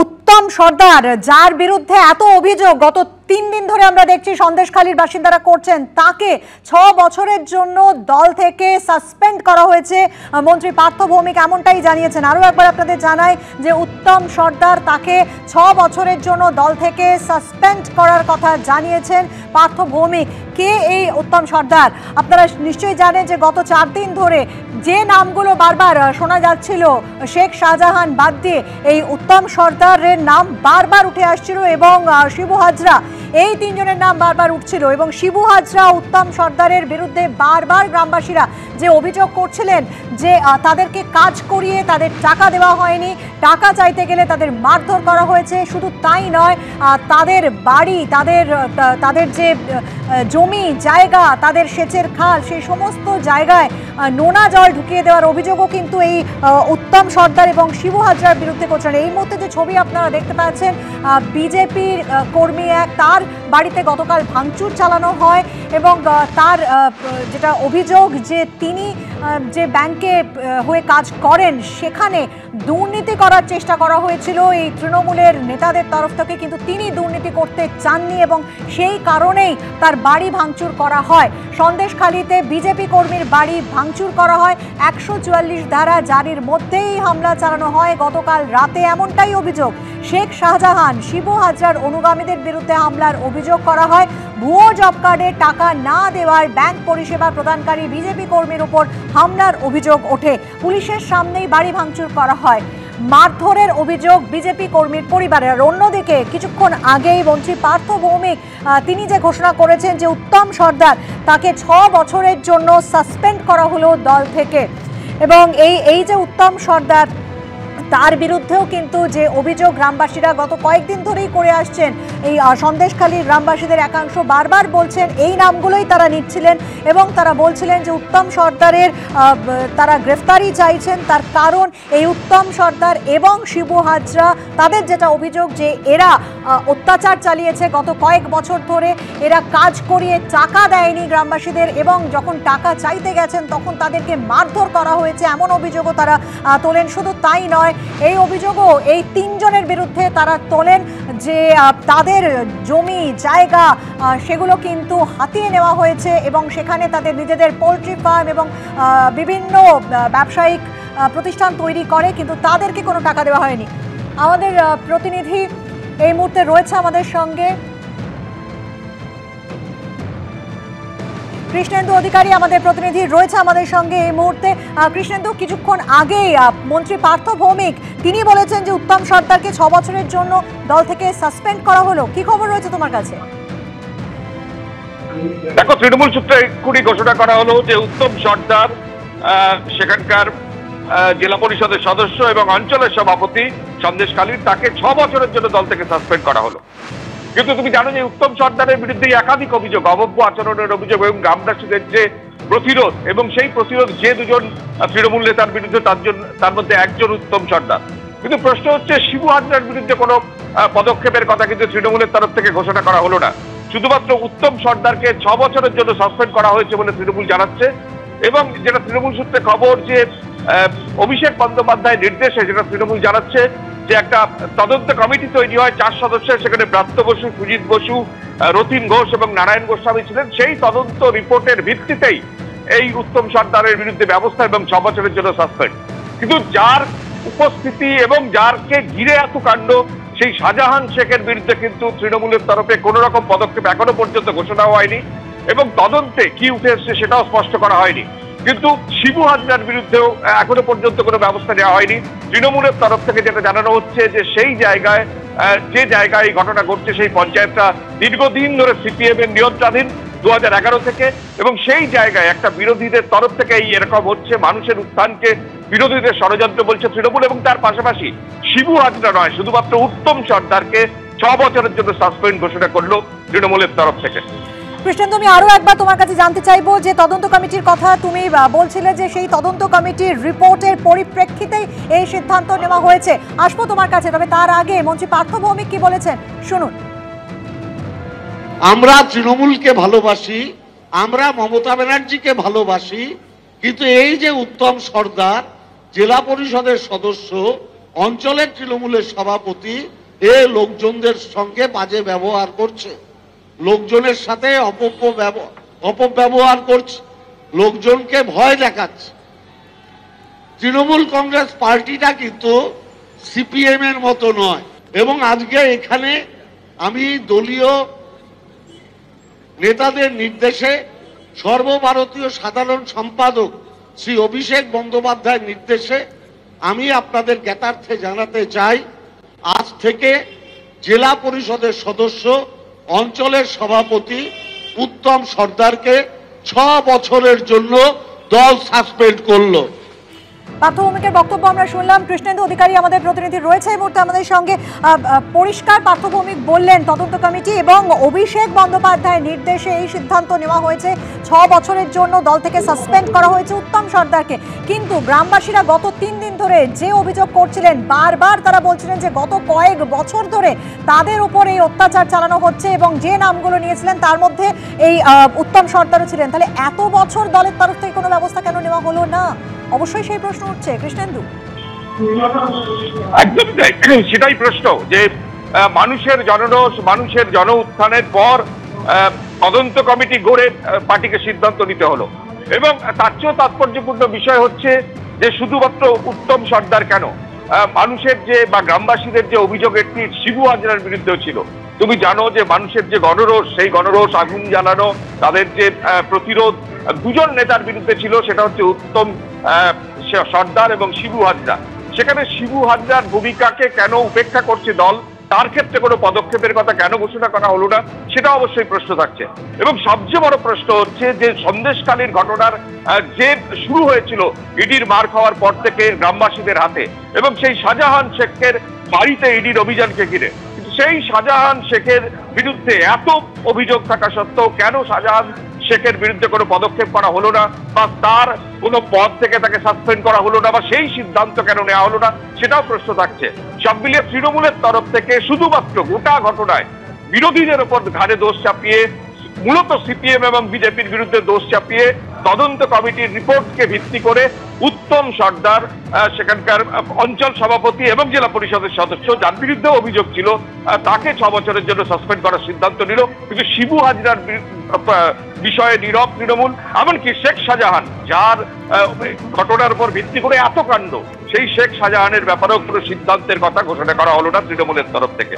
উত্তম সর্দার যার বিরুদ্ধে এত অভিযোগ গত 3 দিন ধরে আমরা দেখছি সন্দেশখালীর বাসিন্দারা করছেন, তাকে 6 বছরের জন্য দল থেকে সাসপেন্ড করা হয়েছে। মন্ত্রী পার্থ ভৌমিক এমনটাই জানিয়েছেন। আরও একবার আপনাদের জানাই যে উত্তম সর্দার তাকে 6 বছরের জন্য দল থেকে সাসপেন্ড করার কথা জানিয়েছেন পার্থ ভৌমিক। কে এই উত্তম সর্দার? আপনারা নিশ্চয়ই জানেন যে গত 4 দিন ধরে যে নামগুলো বারবার শোনা যাচ্ছিল, শেখ শাহজাহান বাদ দিয়ে এই উত্তম সর্দারের নাম বারবার উঠে আসছিল এবং শিবু হাজরা, এই 3 জনের নাম বারবার উঠছিল। এবং শিবু হাজরা, উত্তম সর্দারের বিরুদ্ধে বারবার গ্রামবাসীরা যে অভিযোগ করছিলেন যে তাদেরকে কাজ করিয়ে তাদের টাকা দেওয়া হয়নি, টাকা চাইতে গেলে তাদের মারধর করা হয়েছে। শুধু তাই নয়, তাদের বাড়ি, তাদের যে জমি জায়গা, তাদের সেচের খাল, সেই সমস্ত জায়গায় নোনা জল ঢুকিয়ে দেওয়ার অভিযোগও কিন্তু এই উত্তম সর্দার এবং শিবু হাজরার বিরুদ্ধে করছেন। এই মুহূর্তে যে ছবি আপনারা দেখতে পাচ্ছেন, বিজেপির কর্মী এক, তার বাড়িতে গতকাল ভাঙচুর চালানো হয় এবং তার যেটা অভিযোগ যে তিনি যে ব্যাংকে হয়ে কাজ করেন সেখানে দুর্নীতি করার চেষ্টা করা হয়েছিল এই তৃণমূলের নেতাদের তরফ থেকে, কিন্তু তিনি দুর্নীতি করতে চাননি এবং সেই কারণেই তার বাড়ি ভাঙচুর করা হয়। সন্দেশখালীতে বিজেপি কর্মীর বাড়ি ভাঙচুর করা হয়, 144 ধারা জারির মধ্যেই হামলা চালানো হয় গতকাল রাতে, এমনটাই অভিযোগ। শেখ শাহজাহান, শিবু হাজরার অনুগামীদের বিরুদ্ধে হামলার অভিযোগ করা হয়। ভুয়ো জব কার্ডে টাকা না দেওয়ার ব্যাংক পরিষেবা প্রদানকারী বিজেপি কর্মীর উপর হামলার অভিযোগ ওঠে। পুলিশের সামনেই বাড়ি ভাঙচুর করা হয়। মারধরের অভিযোগ বিজেপি কর্মীর পরিবারের। অন্যদিকে কিছুক্ষণ আগেই মন্ত্রী পার্থ ভৌমিক তিনি যে ঘোষণা করেছেন যে উত্তম সর্দার তাকে 6 বছরের জন্য সাসপেন্ড করা হলো দল থেকে। এবং এই যে উত্তম সর্দার, তার বিরুদ্ধেও কিন্তু যে অভিযোগ গ্রামবাসীরা গত কয়েকদিন ধরেই করে আসছেন, এই সন্দেশখালীর গ্রামবাসীদের একাংশ বারবার বলছেন এই নামগুলোই তারা নিচ্ছিলেন এবং তারা বলছিলেন যে উত্তম সর্দারের তারা গ্রেফতারি চাইছেন। তার কারণ এই উত্তম সর্দার এবং শিবু হাজরা, তাদের যেটা অভিযোগ যে এরা অত্যাচার চালিয়েছে গত কয়েক বছর ধরে, এরা কাজ করিয়ে টাকা দেয়নি গ্রামবাসীদের এবং যখন টাকা চাইতে গেছেন তখন তাদেরকে মারধর করা হয়েছে, এমন অভিযোগও তারা তোলেন। শুধু তাই নয়, এই অভিযোগও এই 3 জনের বিরুদ্ধে তারা তোলেন যে তাদের জমি জায়গা সেগুলো কিন্তু হাতিয়ে নেওয়া হয়েছে এবং সেখানে তাদের নিজেদের পোলট্রি ফার্ম এবং বিভিন্ন ব্যবসায়িক প্রতিষ্ঠান তৈরি করে, কিন্তু তাদেরকে কোনো টাকা দেওয়া হয়নি। আমাদের প্রতিনিধি এই মুহূর্তে রয়েছে আমাদের সঙ্গে, কৃষ্ণেন্দু অধিকারী আমাদের প্রতিনিধি রয়েছে আমাদের সঙ্গে এই মুহূর্তে। কৃষ্ণেন্দু, কিছুক্ষণ আগেই মন্ত্রী পার্থ ভৌমিক তিনি বলেছেন যে উত্তম সর্দারকে 6 বছরের জন্য দল থেকে সাসপেন্ড করা হলো। কি খবর রয়েছে তোমার কাছে? দেখো, তৃণমূল সূত্রে এক্ষুনি ঘোষণা করা হলো যে উত্তম সর্দার সেখানকার জেলা পরিষদের সদস্য এবং অঞ্চলের সভাপতি সন্দেশখালীর, তাকে 6 বছরের জন্য দল থেকে সাসপেন্ড করা হলো। কিন্তু তুমি জানো যে উত্তম সর্দারের বিরুদ্ধে একাধিক অভিযোগ, অভব্য আচরণের অভিযোগ এবং গ্রামবাসীদের যে প্রতিরোধ, এবং সেই প্রতিরোধ যে 2 জন তৃণমূল নেতার বিরুদ্ধে, তার মধ্যে একজন উত্তম সর্দার। কিন্তু প্রশ্ন হচ্ছে শিবু হাজরার বিরুদ্ধে কোনো পদক্ষেপের কথা কিন্তু তৃণমূলের তরফ থেকে ঘোষণা করা হলো না। শুধুমাত্র উত্তম সর্দারকে 6 বছরের জন্য সাসপেন্ড করা হয়েছে বলে তৃণমূল জানাচ্ছে। এবং যেটা তৃণমূল সূত্রে খবর যে অভিষেক বন্দ্যোপাধ্যায়ের নির্দেশে, যেটা তৃণমূল জানাচ্ছে যে একটা তদন্ত কমিটি তৈরি হয় 4 সদস্যের, সেখানে ব্রাত্য বসু, সুজিত বসু, রতিন ঘোষ এবং নারায়ণ গোস্বামী ছিলেন। সেই তদন্ত রিপোর্টের ভিত্তিতেই এই উত্তম সর্দারের বিরুদ্ধে ব্যবস্থা এবং 6 বছরের জন্য সাসপেন্ড। কিন্তু যার উপস্থিতি এবং যারকে ঘিরে এত কাণ্ড, সেই শাহজাহান শেখের বিরুদ্ধে কিন্তু তৃণমূলের তরফে কোনো রকম পদক্ষেপ এখনো পর্যন্ত ঘোষণা হয়নি এবং তদন্তে কি উঠে এসছে সেটাও স্পষ্ট করা হয়নি। কিন্তু শিবু হাজরার বিরুদ্ধেও এখনো পর্যন্ত কোনো ব্যবস্থা নেওয়া হয়নি। তৃণমূলের তরফ থেকে যেটা জানানো হচ্ছে যে সেই জায়গায়, যে জায়গায় এই ঘটনা ঘটছে, সেই পঞ্চায়েতটা দীর্ঘদিন ধরে সিপিএম এর নিয়ন্ত্রণাধীন 2011 থেকে, এবং সেই জায়গায় একটা বিরোধীদের তরফ থেকে এরকম হচ্ছে। মানুষের উত্থানকে বিরোধীদের ষড়যন্ত্র বলছে তৃণমূল, এবং তার পাশাপাশি শিবু হাজরা নয়, শুধুমাত্র উত্তম সর্দারকে 6 বছরের জন্য সাসপেন্ড ঘোষণা করলো তৃণমূলের তরফ থেকে। কৃষ্ণেন্দু, আমি আরো একবার তোমার কাছে জানতে চাইবো যে তদন্ত কমিটির কথা তুমি বলছিলে যে সেই তদন্ত কমিটির রিপোর্টের পরিপ্রেক্ষিতেই এই সিদ্ধান্ত নেওয়া হয়েছে। আসবো তোমার কাছে, তবে তার আগে মন্ত্রী পার্থ ভৌমিক কি বলেছেন শুনুন। আমরা তৃণমূলকে ভালোবাসি, আমরা মমতা ব্যানার্জিকে ভালোবাসি, কিন্তু এই যে উত্তম সর্দার জেলা পরিষদের সদস্য, অঞ্চলের তৃণমূলের সভাপতি এ লোকজনদের সঙ্গে বাজে ব্যবহার করছে, লোকজনের সাথে অপব্যবহার করছে, লোকজনকে ভয় দেখাচ্ছে। তৃণমূল কংগ্রেস পার্টিটা কিন্তু সিপিএম এর মতো নয়। এবং আজকে এখানে আমি দলীয় নেতাদের নির্দেশে সর্বভারতীয় সাধারণ সম্পাদক শ্রী অভিষেক বন্দ্যোপাধ্যায়ের নির্দেশে আমি আপনাদের জ্ঞাতার্থে জানাতে চাই, আজ থেকে জেলা পরিষদের সদস্য অঞ্চলের সভাপতি উত্তম সর্দারকে 6 বছরের জন্য দল সাসপেন্ড করলো। পার্থ ভৌমিকের বক্তব্য আমরা শুনলাম। কৃষ্ণেন্দু অধিকারী আমাদের প্রতিনিধি রয়েছে এই মুহূর্তে আমাদের সঙ্গে। পরিষ্কার পার্থ ভৌমিক বললেন তদন্ত কমিটি এবং অভিষেক বন্দ্যোপাধ্যায়ের নির্দেশে এই সিদ্ধান্ত নেওয়া হয়েছে, 6 বছরের জন্য দল থেকে সাসপেন্ড করা হয়েছে উত্তম সর্দারকে। কিন্তু গ্রামবাসীরা গত 3 দিন ধরে যে অভিযোগ করছিলেন, বারবার তারা বলছিলেন যে গত কয়েক বছর ধরে তাদের উপর এই অত্যাচার চালানো হচ্ছে এবং যে নামগুলো নিয়েছিলেন তার মধ্যে এই উত্তম সর্দারও ছিলেন। তাহলে এত বছর দলের তরফ থেকে কোনো ব্যবস্থা কেন নেওয়া হলো না? অবশ্যই সেই প্রশ্ন উঠছে কৃষ্ণেন্দু। একদম সেটাই প্রশ্ন, যে মানুষের জনরোষ, মানুষের জন উত্থানের পর তদন্ত কমিটি গড়ে পার্টিকে সিদ্ধান্ত নিতে হলো। এবং তার চেয়েও তাৎপর্যপূর্ণ বিষয় হচ্ছে যে শুধুমাত্র উত্তম সর্দার কেন, মানুষের যে বা গ্রামবাসীদের যে অভিযোগ একটি শিবু হাজরার বিরুদ্ধেও ছিল। তুমি জানো যে মানুষের যে গণরোষ, সেই গণরোষ আগুন জ্বালানো, তাদের যে প্রতিরোধ দুজন নেতার বিরুদ্ধে ছিল, সেটা হচ্ছে উত্তম সর্দার এবং শিবু হাজরা। সেখানে শিবু হাজরার ভূমিকাকে কেন উপেক্ষা করছে দল, তার ক্ষেত্রে কোনো পদক্ষেপের কথা কেন ঘোষণা করা হলো না, সেটা অবশ্যই প্রশ্ন থাকছে। এবং সবচেয়ে বড় প্রশ্ন হচ্ছে যে সন্দেশখালীর ঘটনার যে শুরু হয়েছিল ইডির মার খাওয়ার পর থেকে গ্রামবাসীদের হাতে, এবং সেই শাহজাহান শেখের বাড়িতে ইডির অভিযানকে ঘিরে, সেই শাহজাহান শেখের বিরুদ্ধে এত অভিযোগ থাকা সত্ত্বেও কেন শাহজাহান শেখের বিরুদ্ধে কোনো পদক্ষেপ করা হলো না, বা তার কোনো পদ থেকে তাকে সাসপেন্ড করা হলো না, বা সেই সিদ্ধান্ত কেন নেওয়া হলো না, সেটাও প্রশ্ন থাকছে। সব মিলিয়ে তৃণমূলের তরফ থেকে শুধুমাত্র গোটা ঘটনায় বিরোধীদের ওপর ঘাড়ে দোষ চাপিয়ে, মূলত সিপিএম এবং বিজেপির বিরুদ্ধে দোষ চাপিয়ে তদন্ত কমিটির রিপোর্টকে ভিত্তি করে উত্তম সর্দার, সেখানকার অঞ্চল সভাপতি এবং জেলা পরিষদের সদস্য, যার বিরুদ্ধে অভিযোগ ছিল, তাকে 6 বছরের জন্য সাসপেন্ড করার সিদ্ধান্ত নিল। কিন্তু শিবু হাজরার বিষয়ে নীরব তৃণমূল। এমনকি শেখ শাহজাহান, যার ঘটনার উপর ভিত্তি করে এত কাণ্ড, সেই শেখ শাহজাহানের ব্যাপারেও কোনো সিদ্ধান্তের কথা ঘোষণা করা হলো না তৃণমূলের তরফ থেকে।